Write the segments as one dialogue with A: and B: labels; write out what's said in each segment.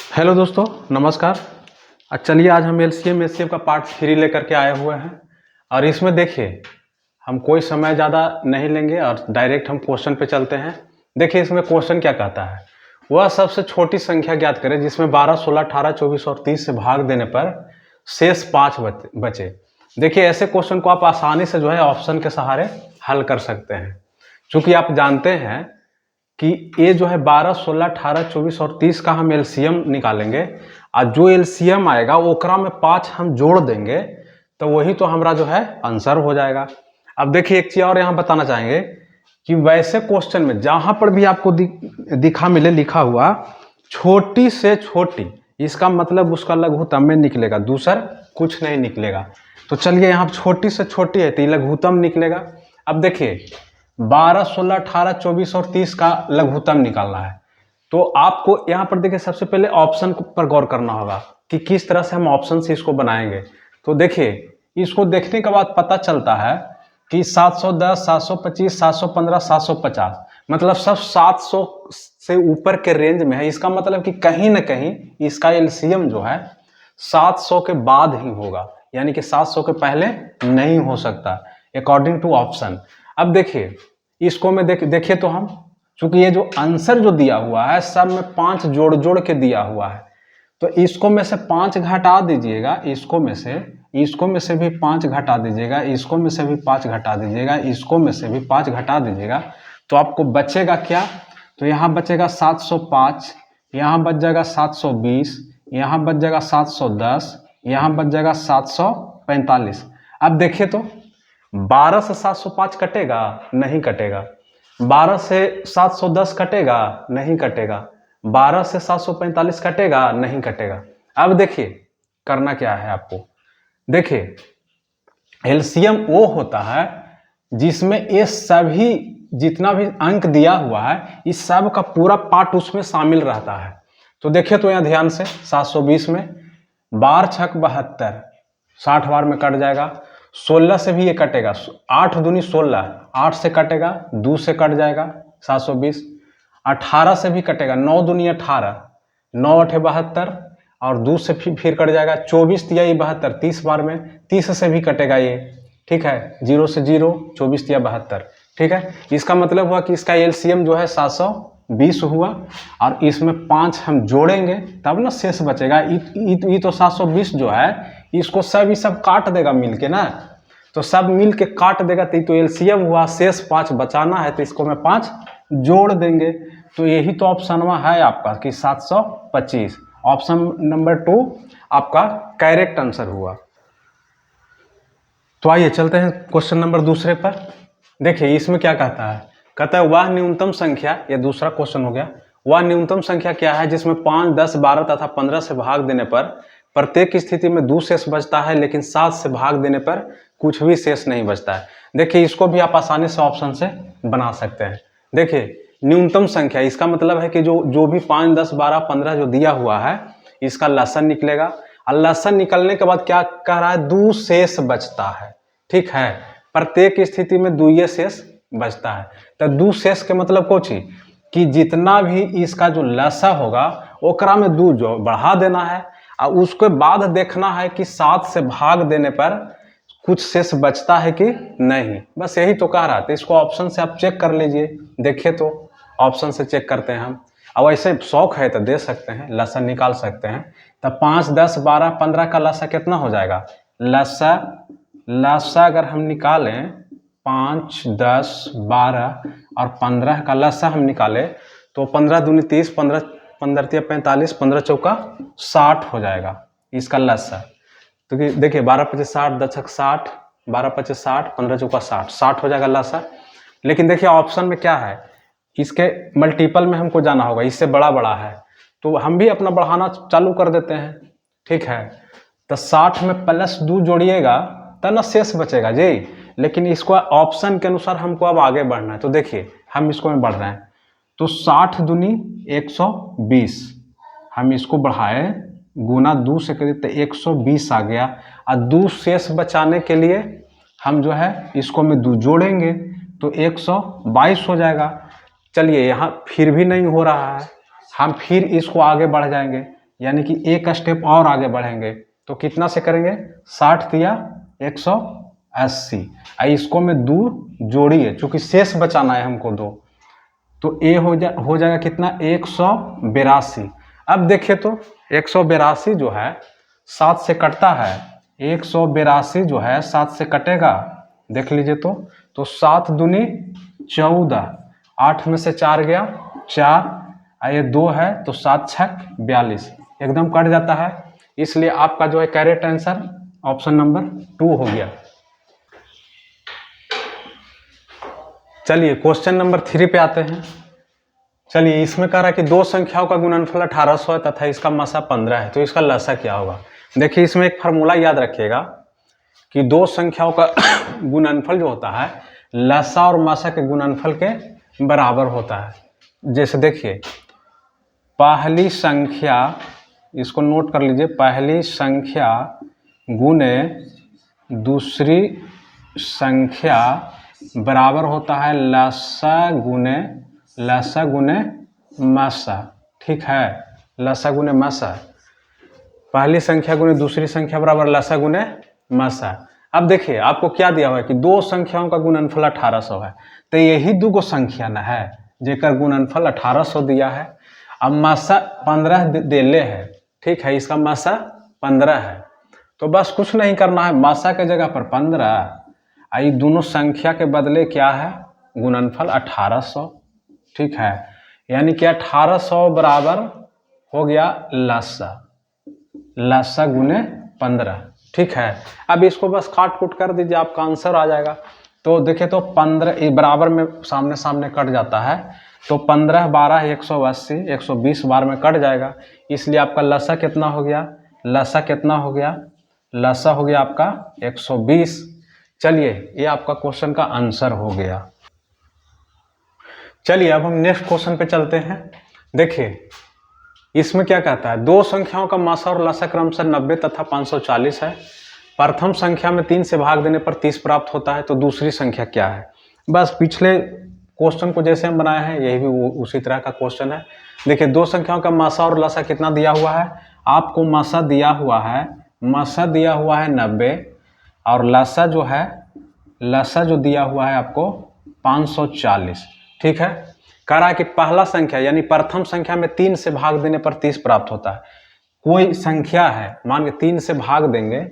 A: Hello दोस्तों, नमस्कार। चलिए आज हम एलसीएम एचसीएफ का पार्ट 3 लेकर के आए हुए हैं। और इसमें देखिए हम कोई समय ज़्यादा नहीं लेंगे और डायरेक्ट हम क्वेश्चन पे चलते हैं। देखिए इसमें क्वेश्चन क्या कहता है, वह सबसे छोटी संख्या ज्ञात करें जिसमें 12, 16, 18, 24 और 30 से भाग देने पर शेष 5 बचे। देखिए ऐसे क्वेश्चन को आप आसानी से जो है ऑप्शन के सहारे हल कर सकते हैं, क्योंकि आप जानते हैं कि ये जो है 12, 16, 18, 24 और 30 का हम एलसीएम निकालेंगे और जो एलसीएम आएगा ओकरा में 5 हम जोड़ देंगे तो वही तो हमारा जो है आंसर हो जाएगा। अब देखिए एक चीज़ और यहाँ बताना चाहेंगे कि वैसे क्वेश्चन में जहाँ पर भी आपको दिखा मिले लिखा हुआ छोटी से छोटी, इसका मतलब उसका लघुत्तम में निकलेगा, दूसर कुछ नहीं निकलेगा। तो चलिए यहाँ छोटी से छोटी है तो ये लघुत्तम निकलेगा। अब देखिए 12, 16, 18, 24 और 30 का लघुत्तम निकालना है तो आपको यहाँ पर देखिए सबसे पहले ऑप्शन पर गौर करना होगा कि किस तरह से हम ऑप्शन से इसको बनाएंगे। तो देखिए इसको देखने के बाद पता चलता है कि 710, 725, 715, 750 मतलब सब 700 से ऊपर के रेंज में है। इसका मतलब कि कहीं ना कहीं इसका एलसीएम जो है 700 के बाद ही होगा, यानी कि 700 के पहले नहीं हो सकता अकॉर्डिंग टू ऑप्शन। अब देखिए इसको में देखिए तो हम, चूंकि ये जो आंसर जो दिया हुआ है सब में 5 जोड़ जोड़ के दिया हुआ है तो इसको में से 5 घटा दीजिएगा, इसको में से भी 5 घटा दीजिएगा, इसको में से भी 5 घटा दीजिएगा, इसको में से भी 5 घटा दीजिएगा तो आपको बचेगा क्या? तो यहाँ बचेगा 705, यहाँ बच जाएगा 720, यहाँ बच जाएगा 710, यहाँ बच जाएगा 745। अब देखिए तो 12 से 705 कटेगा? नहीं कटेगा। 12 से 710 कटेगा? नहीं कटेगा। 12 से 745 कटेगा? नहीं कटेगा। अब देखिए करना क्या है आपको, देखिए एलसीएम वो होता है जिसमें ये सभी जितना भी अंक दिया हुआ है इस सब का पूरा पार्ट उसमें शामिल रहता है। तो देखिए तो यहाँ ध्यान से 720 में 12 छक 72, 60 बार में कट जाएगा। 16 से भी ये कटेगा, 8 दूनी 16, 8 से कटेगा, 2 से कट जाएगा 720। 18 से भी कटेगा, 9 दूनी 18, 9 अठे 72 और 2 से फिर कट जाएगा। 24 तिया 72, 30 बार में 30 से भी कटेगा ये, ठीक है, 0 से 0, 24 तिया 72, ठीक है। इसका मतलब हुआ कि इसका एलसीएम जो है 720 हुआ और इसमें 5 हम जोड़ेंगे तब ना शेष बचेगा। ये तो 720 जो है इसको सब काट देगा मिल के ना, तो सब मिल के काट देगा तो एलसीएम हुआ, शेष 5 बचाना है तो इसको में 5 जोड़ देंगे। तो यही तो ऑप्शन में है आपका कि 725। ऑप्शन नंबर 2 आपका करेक्ट आंसर हुआ। तो आइए चलते हैं क्वेश्चन नंबर दूसरे पर। देखिए इसमें क्या कहता है, कहता है वह न्यूनतम संख्या, ये दूसरा क्वेश्चन हो गया, वह न्यूनतम संख्या क्या है जिसमें 5, 10, 12 तथा 15 से भाग देने पर प्रत्येक स्थिति में 2 शेष बचता है लेकिन 7 से भाग देने पर कुछ भी शेष नहीं बचता है। देखिए इसको भी आप आसानी से ऑप्शन से बना सकते हैं। देखिए न्यूनतम संख्या, इसका मतलब है कि जो भी 5, 10, 12, 15 जो दिया हुआ है इसका लसन निकलेगा और लसन निकलने के बाद क्या कह रहा है, 2 शेष बचता है, ठीक है। प्रत्येक स्थिति में 2 शेष बचता है। तो 2 शेष के मतलब कुछ ही कि जितना भी इसका जो लसा होगा ओकरा में 2 जो बढ़ा देना है और उसके बाद देखना है कि 7 से भाग देने पर कुछ शेष बचता है कि नहीं, बस यही तो कह रहा था। इसको ऑप्शन से आप चेक कर लीजिए। देखिए तो ऑप्शन से चेक करते हैं हम, अब ऐसे शौक है तो दे सकते हैं, लसा निकाल सकते हैं। तब 5, 10, 12, 15 का लसा कितना हो जाएगा? लसा अगर हम निकालें 5, 10, 12 और 15 का लसा हम निकाले तो 15 दूनी 30, 15 तिया 45, 15 चौका 60 हो जाएगा इसका लसा। तो देखिए 12 25 60, 10 छक 60, 12 25 60, 15 चौका 60, 60 हो जाएगा लसा। लेकिन देखिए ऑप्शन में क्या है, इसके मल्टीपल में हमको जाना होगा, इससे बड़ा बड़ा है तो हम भी अपना बढ़ाना चालू कर देते हैं, ठीक है। तो 60 में +2 जोड़िएगा तब ना शेष बचेगा जी। लेकिन इसको ऑप्शन के अनुसार हमको अब आगे बढ़ना है। तो देखिए हम इसको में बढ़ रहे हैं तो 60 दूनी 120, हम इसको बढ़ाए गुना 2 से करें तो 120 आ गया और 2 शेष बचाने के लिए हम जो है इसको में 2 जोड़ेंगे तो 122 हो जाएगा। चलिए यहाँ फिर भी नहीं हो रहा है, हम फिर इसको आगे बढ़ जाएंगे यानी कि एक स्टेप और आगे बढ़ेंगे। तो कितना से करेंगे, 60 दिया 180, इसको में 2 जोड़िए चूंकि शेष बचाना है हमको 2, तो ए हो जाएगा कितना 182। अब देखिए तो 182 जो है 7 से कटता है, 182 जो है 7 से कटेगा, देख लीजिए तो 7 दूनी 14, 8 में से 4 गया 4, ये 2 है तो 7 छक 42, एकदम कट जाता है। इसलिए आपका जो है करेक्ट आंसर ऑप्शन नंबर 2 हो गया। चलिए क्वेश्चन नंबर 3 पे आते हैं। चलिए इसमें कह रहा है कि दो संख्याओं का गुणनफल 1800 है तथा इसका मसा 15 है, तो इसका लसा क्या होगा। देखिए इसमें एक फार्मूला याद रखिएगा कि दो संख्याओं का गुणनफल जो होता है लसा और मसा के गुणनफल के बराबर होता है। जैसे देखिए पहली संख्या, इसको नोट कर लीजिए, पहली संख्या गुने दूसरी संख्या बराबर होता है लसा गुने मसा। ठीक है, लसा गुने मसा, पहली संख्या गुने दूसरी संख्या बराबर लसा गुने मसा। अब देखिए आपको क्या दिया हुआ है कि दो संख्याओं का गुणनफल 1800 है, तो यही दो संख्या न है जेकर गुणनफल 1800 दिया है। अब मसा 15 देले है, ठीक है, इसका मसा 15 है, तो बस कुछ नहीं करना है, मसा के जगह पर 15, ये दोनों संख्या के बदले क्या है गुणनफल 1800। ठीक है, यानी कि 1800 बराबर हो गया लसा गुने 15। ठीक है, अब इसको बस काट कूट कर दीजिए, आपका आंसर आ जाएगा। तो देखिए तो 15 बराबर में सामने सामने कट जाता है, तो 15 12 180, 120 बार में कट जाएगा, इसलिए आपका लसा कितना हो गया, लसा कितना हो गया, लसा हो गया आपका 120। चलिए ये आपका क्वेश्चन का आंसर हो गया। चलिए अब हम नेक्स्ट क्वेश्चन पे चलते हैं। देखिए इसमें क्या कहता है, दो संख्याओं का मासा और लसा क्रमशः 90 तथा 540 है। प्रथम संख्या में 3 से भाग देने पर 30 प्राप्त होता है, तो दूसरी संख्या क्या है। बस पिछले क्वेश्चन को जैसे हम बनाए हैं यही भी उसी तरह का क्वेश्चन है। देखिए दो संख्याओं का मासा और लसा कितना दिया हुआ है, आपको मासा दिया हुआ है 90 और लसा जो दिया हुआ है आपको 540। ठीक है, कह रहा है कि पहला संख्या यानी प्रथम संख्या में 3 से भाग देने पर 30 प्राप्त होता है। कोई संख्या है, मान के 3 से भाग देंगे,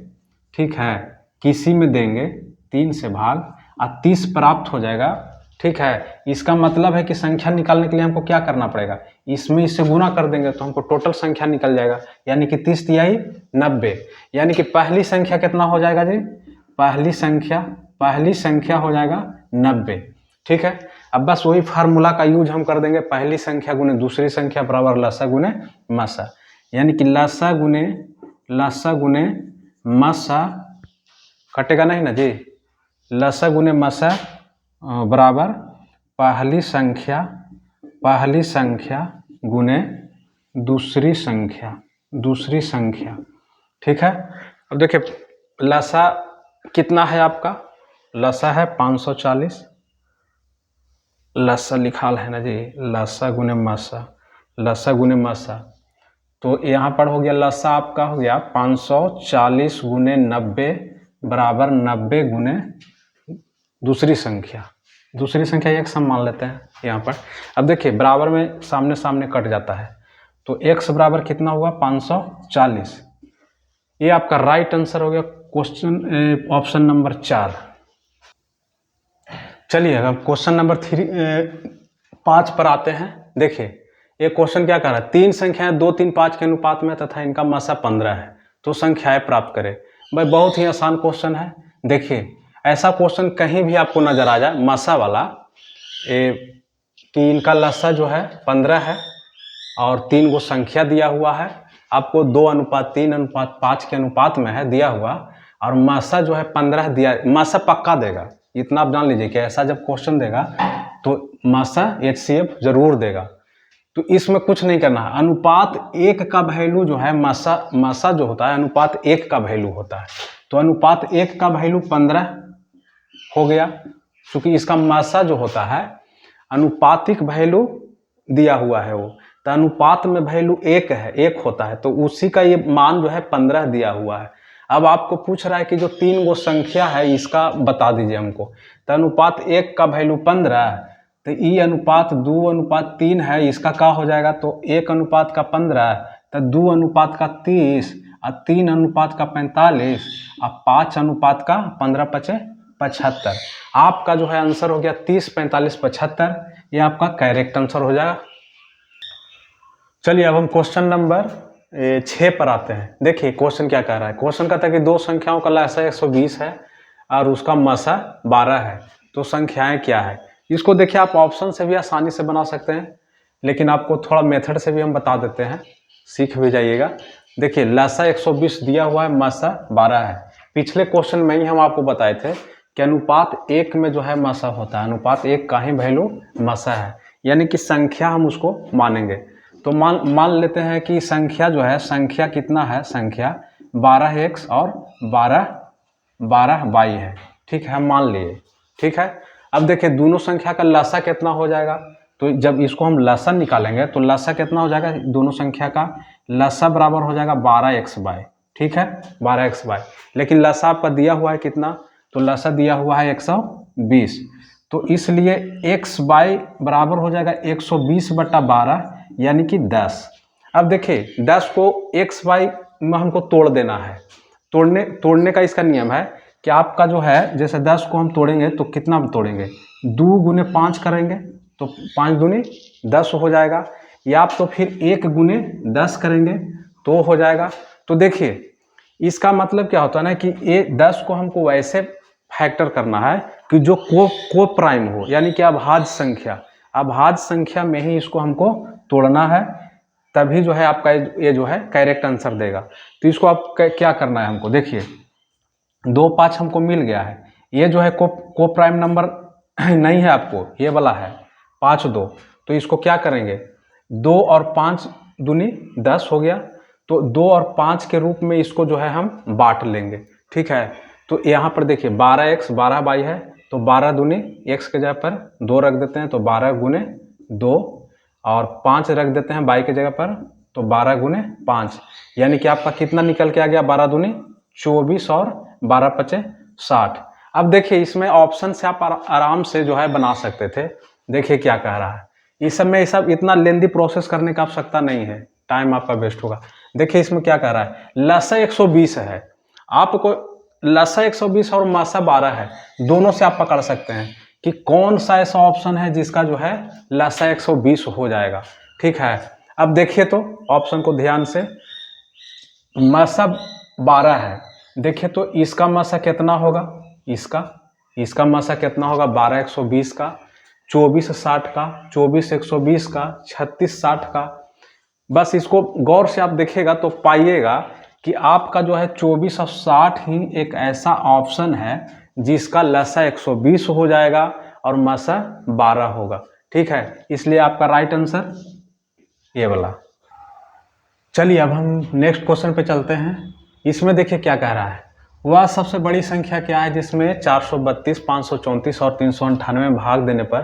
A: ठीक है, किसी में देंगे 3 से भाग और 30 प्राप्त हो जाएगा। ठीक है, इसका मतलब है कि संख्या निकालने के लिए हमको क्या करना पड़ेगा, इसमें इससे गुना कर देंगे तो हमको टोटल संख्या निकल जाएगा, यानी कि 30 तिहाई 90, यानी कि पहली संख्या कितना हो जाएगा जी, पहली संख्या हो जाएगा 90। ठीक है, अब बस वही फार्मूला का यूज हम कर देंगे, पहली संख्या गुने दूसरी संख्या बराबर लसा गुने मसा, यानी कि लसा गुने मसा कटेगा नहीं ना जी, लसा गुने मसा बराबर पहली संख्या गुने दूसरी संख्या। ठीक है, अब देखिए लसा कितना है आपका, लसा है 540, लसा लिखा है ना जी, लसा गुने मसा, तो यहाँ पर हो गया लसा आपका हो गया 540 गुने 90 बराबर 90 गुने दूसरी संख्या एक सम मान लेते हैं यहाँ पर। अब देखिए बराबर में सामने सामने कट जाता है, तो x बराबर कितना हुआ 540, ये आपका राइट आंसर हो गया क्वेश्चन ऑप्शन नंबर 4। चलिए अब क्वेश्चन नंबर 5 पर आते हैं। देखिए ये क्वेश्चन क्या कर रहा है, 3 संख्याएं 2, 3, 5 के अनुपात में तथा इनका मसा 15 है, तो संख्याएं प्राप्त करें। भाई बहुत ही आसान क्वेश्चन है। देखिए ऐसा क्वेश्चन कहीं भी आपको नजर आ जाए मसा वाला, कि इनका लसा जो है 15 है और 3 गो संख्या दिया हुआ है, आपको 2:3:5 के अनुपात में है दिया हुआ, और मसा जो है 15 दिया, मसा पक्का देगा, इतना आप जान लीजिए कि ऐसा जब क्वेश्चन देगा तो मसा HCF जरूर देगा। तो इसमें कुछ नहीं करना है, अनुपात 1 का वैल्यू जो है मसा जो होता है अनुपात 1 का वैल्यू होता है, तो अनुपात 1 का वैल्यू 15 हो गया, क्योंकि इसका मसा जो होता है अनुपातिक वैल्यू दिया हुआ है वो, तो अनुपात में वैल्यू 1 है, 1 होता है, तो उसी का ये मान जो है 15 दिया हुआ है। अब आपको पूछ रहा है कि जो 3 गो संख्या है इसका बता दीजिए हमको। तो अनुपात 1 का वैल्यू 15, तो ई अनुपात 2 अनुपात 3 है, इसका क्या हो जाएगा, तो 1 अनुपात का 15, तो 2 अनुपात का 30 और 3 अनुपात का 45 और 5 अनुपात का 15 × 5 = 75। आपका जो है आंसर हो गया 30, 45, 75। ये आपका करेक्ट आंसर हो जाएगा। चलिए अब हम क्वेश्चन नंबर 6 पर आते हैं। देखिए क्वेश्चन क्या कह रहा है। क्वेश्चन कहता है कि दो संख्याओं का लसा 120 है और उसका मसा 12 है, तो संख्याएं क्या है। इसको देखिए आप ऑप्शन से भी आसानी से बना सकते हैं, लेकिन आपको थोड़ा मेथड से भी हम बता देते हैं, सीख भी जाइएगा। देखिए लसा 120 दिया हुआ है, मसा 12 है। पिछले क्वेश्चन में ही हम आपको बताए थे कि अनुपात 1 में जो है मसा होता है, अनुपात 1 का ही वैल्यू मसा है, यानी कि संख्या हम उसको मानेंगे। तो मान लेते हैं कि संख्या जो है, संख्या कितना है, संख्या 12x और 12y है। ठीक है, हम मान लिए। ठीक है, अब देखिए दोनों संख्या का लसा कितना हो जाएगा। तो जब इसको हम लसा निकालेंगे तो लसा कितना हो जाएगा, दोनों संख्या का लसा बराबर हो जाएगा 12xy। ठीक है, 12xy। लेकिन लसा आपका दिया हुआ है कितना, तो लसा दिया हुआ है 120, तो इसलिए xy बराबर हो जाएगा 120/12 यानी कि 10। अब देखिए 10 को xy में हमको तोड़ देना है। तोड़ने का इसका नियम है कि आपका जो है, जैसे 10 को हम तोड़ेंगे तो कितना तोड़ेंगे, 2 × 5 करेंगे तो 5 दूनी 10 हो जाएगा, या तो फिर 1 × 10 करेंगे तो हो जाएगा। तो देखिए इसका मतलब क्या होता है ना कि ये 10 को हमको वैसे फैक्टर करना है कि जो को प्राइम हो, यानी कि अभाज्य संख्या में ही इसको हमको तोड़ना है, तभी जो है आपका ये जो है करेक्ट आंसर देगा। तो इसको आप क्या करना है हमको, देखिए 2, 5 हमको मिल गया है, ये जो है को प्राइम नंबर नहीं है आपको, ये वाला है 5, 2, तो इसको क्या करेंगे, 2 और 5 दूनी 10 हो गया, तो 2 और 5 के रूप में इसको जो है हम बांट लेंगे। ठीक है, तो यहाँ पर देखिए 12x 12y है, तो 12 दूनी x के जगह पर 2 रख देते हैं, तो 12 × 2 और 5 रख देते हैं y के जगह पर, तो 12 × 5, यानी कि आपका कितना निकल के आ गया, 12 दूनी 24 और 12 × 5 = 60। अब देखिए इसमें ऑप्शन से आप आराम से जो है बना सकते थे। देखिए क्या कह रहा है, इस सब में ये सब इतना लेंदी प्रोसेस करने का आवश्यकता नहीं है, टाइम आपका वेस्ट होगा। देखिए इसमें क्या कह रहा है, लसा 120 है, आपको लसा 120 और मसा 12 है, दोनों से आप पकड़ सकते हैं कि कौन सा ऐसा ऑप्शन है जिसका जो है लसा 120 हो जाएगा। ठीक है, अब देखिए तो ऑप्शन को ध्यान से, मसा 12 है, देखिए तो इसका मसा कितना होगा, इसका मसा कितना होगा, 12 120 का, 24 60 का, 24 120 का, 36 60 का। बस इसको गौर से आप देखिएगा तो पाइएगा कि आपका जो है 24 और 60 ही एक ऐसा ऑप्शन है जिसका लसा 120 हो जाएगा और मसा 12 होगा। ठीक है, इसलिए आपका राइट आंसर ये वाला। चलिए अब हम नेक्स्ट क्वेश्चन पे चलते हैं। इसमें देखिए क्या कह रहा है, वह सबसे बड़ी संख्या क्या है जिसमें 432, 534 और 398 में भाग देने पर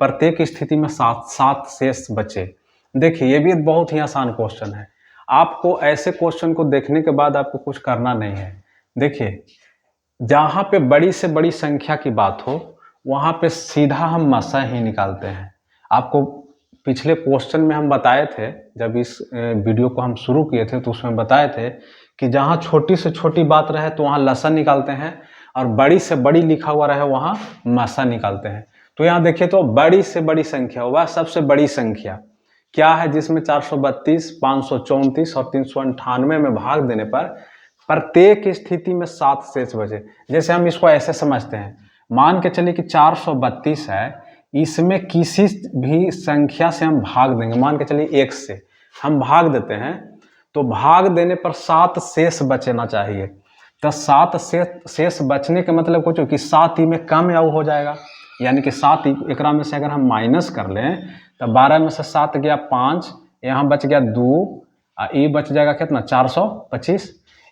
A: प्रत्येक स्थिति में 7 शेष बचे। देखिए ये भी एक बहुत ही आसान क्वेश्चन है, आपको ऐसे क्वेश्चन को देखने के बाद आपको कुछ करना नहीं है। देखिए जहाँ पे बड़ी से बड़ी संख्या की बात हो वहाँ पे सीधा हम मसा ही निकालते हैं। आपको पिछले क्वेश्चन में हम बताए थे, जब इस वीडियो को हम शुरू किए थे तो उसमें बताए थे कि जहाँ छोटी से छोटी बात रहे तो वहाँ लसा निकालते हैं, और बड़ी से बड़ी लिखा हुआ रहे वहाँ मसा निकालते हैं। तो यहाँ देखिए तो बड़ी से बड़ी संख्या, वह सबसे बड़ी संख्या क्या है जिसमें 432, 534 और 398 में भाग देने पर प्रत्येक स्थिति में 7 शेष बचे। जैसे हम इसको ऐसे समझते हैं, मान के चलिए कि 432 है, इसमें किसी भी संख्या से हम भाग देंगे, मान के चलिए 1 से हम भाग देते हैं, तो भाग देने पर 7 शेष बचना चाहिए। तो 7 शेष बचने के मतलब कुछ कि 7 ही में कम या हो जाएगा, यानी कि 7 एक में से अगर हम माइनस कर लें तो 12 में से 7 गया 5, यहाँ बच गया 2, ये बच जाएगा कितना 425,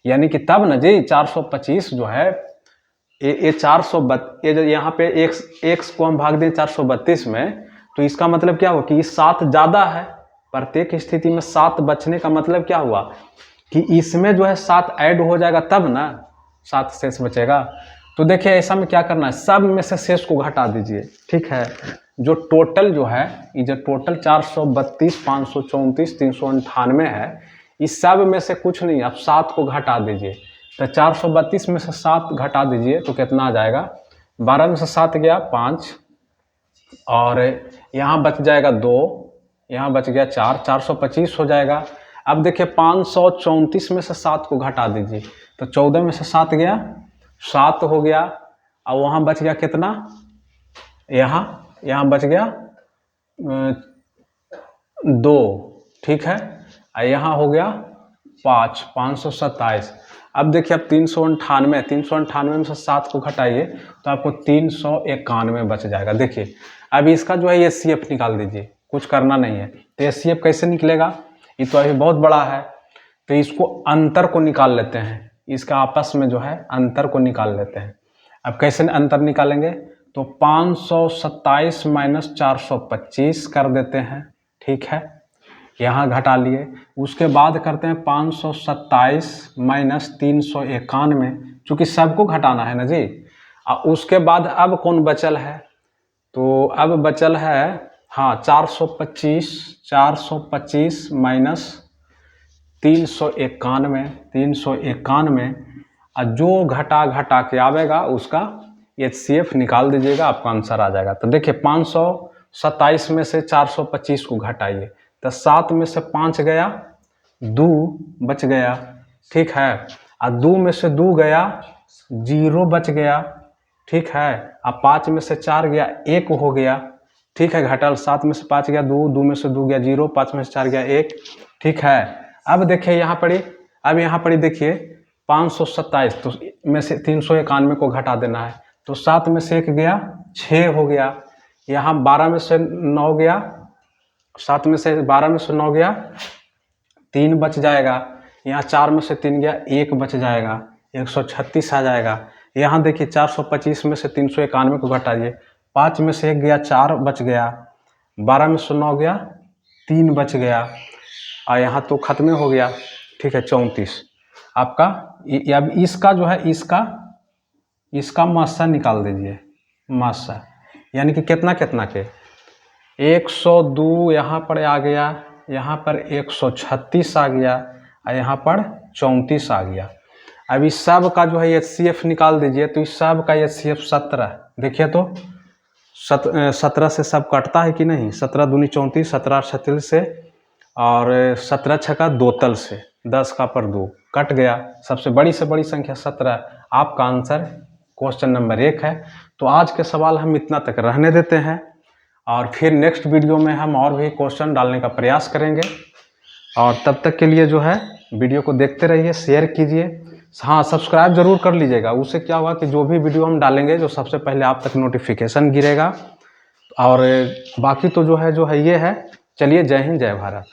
A: यानी कि तब न जी 425 जो है ये 432, ये यहाँ पे x को हम भाग दें 432 में, तो इसका मतलब क्या हो कि 7 ज़्यादा है, प्रत्येक स्थिति में 7 बचने का मतलब क्या हुआ कि इसमें जो है 7 ऐड हो जाएगा तब ना 7 शेष बचेगा। तो देखिए ऐसा में क्या करना है, सब में से शेष को घटा दीजिए। ठीक है, जो टोटल जो है ये जो टोटल 432, 534, 398 है, इस सब में से कुछ नहीं, आप 7 को घटा दीजिए। तो 432 में से 7 घटा दीजिए तो कितना आ जाएगा, 12 में से 7 गया 5, और यहाँ बच जाएगा 2, यहाँ बच गया 4, 425 हो जाएगा। अब देखिए 534 में से 7 को घटा दीजिए तो 14 में से 7 गया 7 हो गया, और वहाँ बच गया कितना, यहाँ बच गया 2। ठीक है, यहाँ हो गया 5, 527। अब देखिए अब 398 में से 7 को घटाइए तो आपको 391 बच जाएगा। देखिए अब इसका जो है HCF निकाल दीजिए, कुछ करना नहीं है। तो HCF कैसे निकलेगा, ये तो अभी बहुत बड़ा है, तो इसको अंतर को निकाल लेते हैं, इसका आपस में जो है अंतर को निकाल लेते हैं। अब कैसे अंतर निकालेंगे, तो 527 माइनस 425 कर देते हैं। ठीक है, यहाँ घटा लिए, उसके बाद करते हैं 527 माइनस 391, चूँकि सबको घटाना है ना जी। और उसके बाद अब कौन बचल है, तो अब बचल है हाँ 425 माइनस 391, और जो घटा के आवेगा उसका HCF निकाल दीजिएगा, आपका आंसर आ जाएगा। तो देखिए 527 में से 425 को घटाइए तो 7 में से 5 गया, 2 बच गया। ठीक है, और 2 में से 2 गया, 0 बच गया। ठीक है, अब 5 में से 4 गया, 1 हो गया। ठीक है, घटल 7 में से 5 गया 2, 2 में से 2 गया 0, 5 में से 4 गया 1। ठीक है, अब देखिए यहाँ पड़ी देखिए 527 तो में से 391 को घटा देना है, तो 7 में से 1 गया 6 हो गया, यहाँ 12 में से 9 गया, 7 में से 12 में से 9 गया 3 बच जाएगा, यहाँ 4 में से 3 गया 1 बच जाएगा, 136 आ जाएगा। यहाँ देखिए 425 में से 391 को घटाइए, 5 में से 1 गया 4 बच गया, 12 में से 9 गया 3 बच गया, और यहाँ तो खत्म हो गया। ठीक है, 34 आपका। अब इसका जो है इसका मासा निकाल दीजिए, मासा यानी कि कितना के 102 यहाँ पर आ गया, यहाँ पर 136 आ गया, और यहाँ पर 34 आ गया। अब इस सब का जो है HCF निकाल दीजिए, तो इस सब का HCF 17। देखिए तो 17 से सब कटता है कि नहीं, 17 दूनी 34, 17 36 से, और 17 छक्का 2 तल से 10 का पर 2 कट गया। सबसे बड़ी से बड़ी संख्या 17, आपका आंसर क्वेश्चन नंबर 1 है। तो आज के सवाल हम इतना तक रहने देते हैं, और फिर नेक्स्ट वीडियो में हम और भी क्वेश्चन डालने का प्रयास करेंगे। और तब तक के लिए जो है वीडियो को देखते रहिए, शेयर कीजिए, हाँ सब्सक्राइब जरूर कर लीजिएगा। उससे क्या होगा कि जो भी वीडियो हम डालेंगे जो सबसे पहले आप तक नोटिफिकेशन गिरेगा। और बाकी तो जो है ये है। चलिए, जय हिंद, जय भारत।